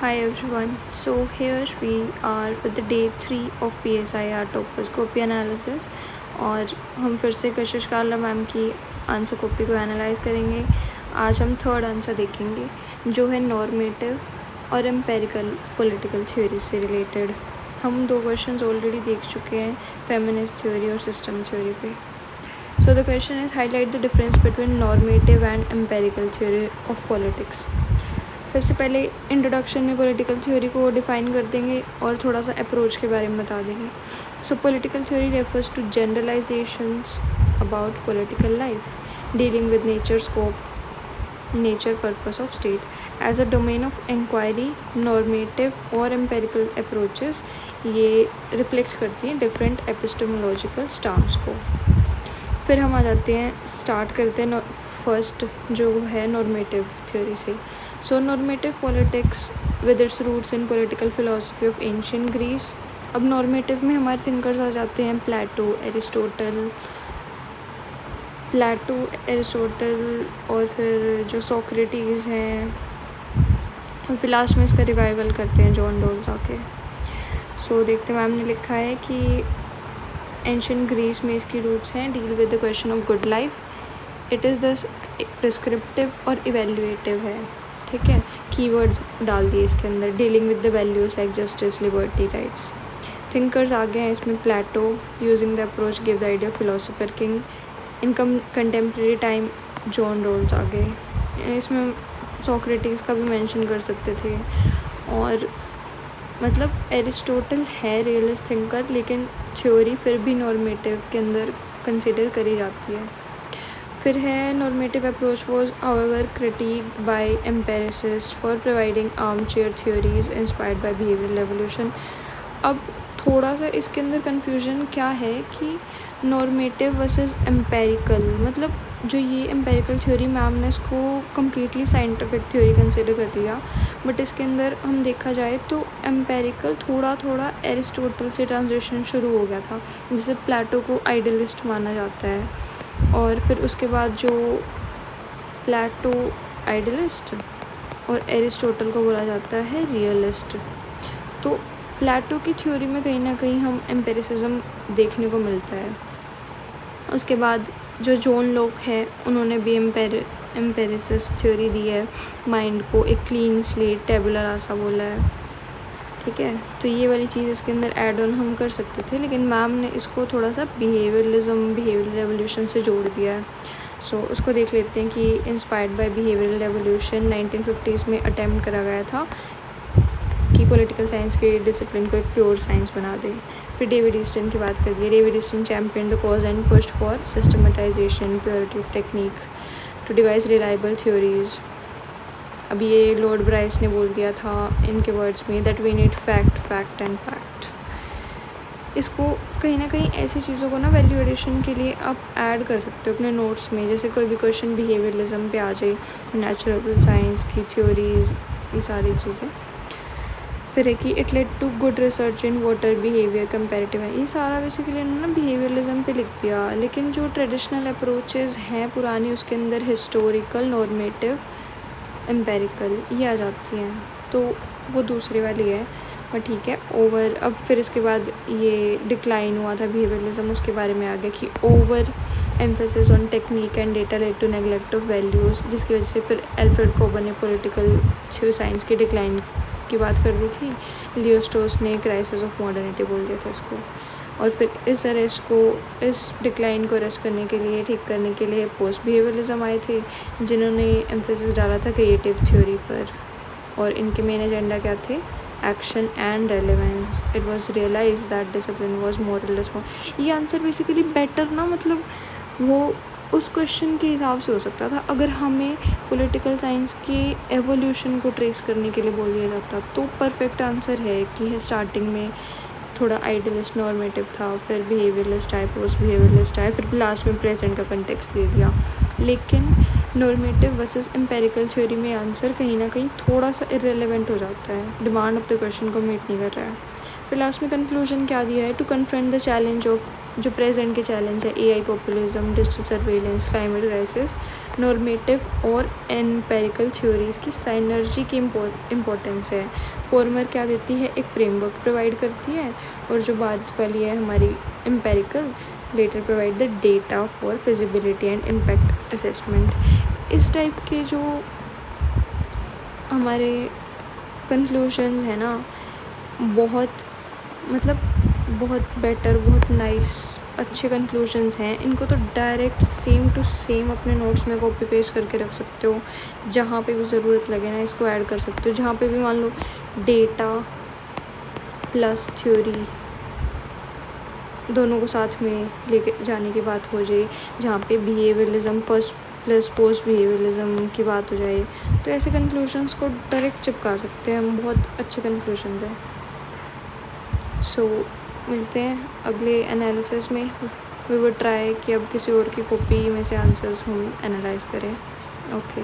Hi everyone. So here we are with the day 3 of PSIR टोपोस्कोपी analysis और हम फिर से कशिश कार्ला मैम की आंसर कॉपी को एनालाइज करेंगे। आज हम थर्ड आंसर देखेंगे जो है नॉर्मेटिव और एम्पेरिकल पॉलिटिकल थ्योरी से रिलेटेड। हम 2 क्वेश्चंस ऑलरेडी देख चुके हैं फेमिनिस्ट थ्योरी और सिस्टम थ्योरी पे। So the question is highlight the difference between normative and empirical theory of politics. सबसे पहले इंट्रोडक्शन में पॉलिटिकल थ्योरी को डिफ़ाइन कर देंगे और थोड़ा सा अप्रोच के बारे में बता देंगे। So political theory refers to generalisations about political life dealing with nature scope nature purpose of state as a domain of inquiry normative और एम्पेरिकल अप्रोचेस ये रिफ्लेक्ट करती हैं डिफरेंट एपिस्टेमोलॉजिकल स्टांस को। फिर हम आ जाते हैं स्टार्ट करते हैं फर्स्ट जो है नॉर्मेटिव थ्योरी से। So normative politics with its roots in political philosophy of ancient Greece. अब नॉर्मेटिव में हमारे थिंकर्स आ जाते हैं प्लेटो एरिस्टोटल और फिर जो सोक्रेटिस हैं और फिर लास्ट में इसका रिवाइवल करते हैं जॉन रॉल्स आके। सो देखते हैं मैम ने लिखा है कि एंशिएंट ग्रीस में इसकी रूट्स हैं deal with the question of good life. It is this prescriptive और इवेल्युएटिव है, ठीक है। कीवर्ड्स डाल दिए इसके अंदर dealing with the values like justice liberty rights. Thinkers आ गए हैं इसमें Plato using the approach give the idea philosopher king in contemporary time John Rawls आ गए। इसमें सोक्रेटिस का भी मेंशन कर सकते थे और मतलब एरिस्टोटल है रियलिस्ट थिंकर लेकिन थ्योरी फिर भी नॉर्मेटिव के अंदर कंसिडर करी जाती है। फिर है normative approach was however criticised by empiricist for providing armchair theories inspired by behavioural evolution. अब थोड़ा सा इसके अंदर कन्फ्यूजन क्या है कि नॉर्मेटिव वर्सेस एम्पेरिकल, मतलब जो ये एम्पेरिकल थ्योरी मैम ने इसको कम्प्लीटली साइंटिफिक थ्योरी कंसिडर कर लिया, बट इसके अंदर हम देखा जाए तो एम्पेरिकल थोड़ा थोड़ा एरिस्टोटल से ट्रांजिशन शुरू हो गया था, जिसे प्लेटो को आइडियलिस्ट माना जाता है और फिर उसके बाद जो प्लेटो आइडियलिस्ट और एरिस्टोटल को बोला जाता है रियलिस्ट। तो प्लेटो की थ्योरी में कहीं ना कहीं हम एम्पेरिसिज्म देखने को मिलता है। उसके बाद जो जॉन लॉक है उन्होंने भी एम्पेरिसिस थ्योरी दी है, माइंड को एक क्लीन स्लेट टेबुलर रासा बोला है, ठीक है। तो ये वाली चीज़ इसके अंदर ऐड ऑन हम कर सकते थे लेकिन मैम ने इसको थोड़ा सा बिहेवियरल रेवोल्यूशन से जोड़ दिया है। सो उसको देख लेते हैं कि inspired by behavioural revolution 1950s में अटेम्प्ट करा गया था कि पॉलिटिकल साइंस के डिसिप्लिन को एक प्योर साइंस बना दे। फिर डेविड ईस्टन की बात कर दी। David Easton champion the cause and pushed for systematisation purity of technique to devise reliable theories. अब ये लॉर्ड ब्राइस ने बोल दिया था इनके वर्ड्स में that we need fact and fact. इसको कहीं ना कहीं ऐसी चीज़ों को ना वैल्यू एडिशन के लिए आप ऐड कर सकते हो अपने नोट्स में, जैसे कोई भी क्वेश्चन बिहेवियरलिज्म पे आ जाए, नेचुरल साइंस की थ्योरीज, ये सारी चीज़ें। फिर है कि it led to good research in voter behaviour comparative है, ये सारा बेसिकली इन्होंने बिहेवियरलिज्म पे लिख दिया। लेकिन जो ट्रेडिशनल अप्रोचेज़ हैं पुरानी उसके अंदर हिस्टोरिकल नॉर्मेटिव एम्पेरिकल ये आ जाती हैं, तो वो दूसरी वाली है, पर ठीक है ओवर। अब फिर इसके बाद ये डिक्लाइन हुआ था बिहेवियरलिज्म, उसके बारे में आ गया कि over emphasis on technique and data led to neglect of values, जिसकी वजह से फिर एल्फ्रेड कोबन ने पॉलिटिकल साइंस की डिक्लाइन की बात कर दी थी। लियो स्ट्रॉस ने क्राइसिस ऑफ मॉडर्निटी बोल दिया था इसको। और फिर इस डिक्लाइन को अरेस्ट करने के लिए, ठीक करने के लिए पोस्ट बिहेवियरलिज्म आए थे जिन्होंने एम्फेसिस डाला था क्रिएटिव थ्योरी पर, और इनके मेन एजेंडा क्या थे, action and relevance. It was realise that discipline was moral response. ये आंसर बेसिकली बेटर ना, मतलब वो उस क्वेश्चन के हिसाब से हो सकता था अगर हमें पॉलिटिकल साइंस के एवोल्यूशन को ट्रेस करने के लिए बोल दिया जाता, तो परफेक्ट आंसर है कि स्टार्टिंग में थोड़ा आइडियलिस्ट नॉर्मेटिव था, फिर बिहेवियरलिस्ट आए, पोस्ट बिहेवियरलिस्ट आए, फिर लास्ट में प्रेजेंट का कंटेक्स्ट दे दिया। लेकिन नॉर्मेटिव वर्सेस एम्पेरिकल थ्योरी में आंसर कहीं ना कहीं थोड़ा सा इररिलेवेंट हो जाता है, डिमांड ऑफ द क्वेश्चन को मीट नहीं कर रहा है। फिर लास्ट में कंक्लूजन क्या दिया है, to confront the challenge of जो प्रेजेंट के चैलेंज है, AI populism, digital surveillance, climate crisis, normative और एम्पेरिकल थ्योरीज़ की साइनर्जी की इम्पोर्टेंस है। फॉर्मर क्या देती है, एक फ्रेमवर्क प्रोवाइड करती है, और जो बाद वाली है हमारी empirical, latter provide the data for feasibility and impact assessment. इस टाइप के जो हमारे कंक्लूजन्स है ना, बहुत बहुत बेटर, बहुत नाइस, अच्छे कंक्लूजन्स हैं। इनको तो डायरेक्ट सेम टू सेम अपने नोट्स में कॉपी पेस्ट करके रख सकते हो, जहाँ पे भी ज़रूरत लगे ना इसको ऐड कर सकते हो। जहाँ पे भी मान लो डेटा प्लस थ्योरी दोनों को साथ में लेके जाने की बात हो जाए, जहाँ पे बिहेवियरलिज्म प्लस पोस्ट बिहेवियरलिज्म की बात हो जाए, तो ऐसे कंक्लूजन्स को डायरेक्ट चिपका सकते हैं हम। बहुत अच्छे कंक्लूजन्स हैं। सो मिलते हैं अगले एनालिसिस में। वी विल ट्राई कि अब किसी और की कॉपी में से आंसर्स हम एनालाइज करें। ओके।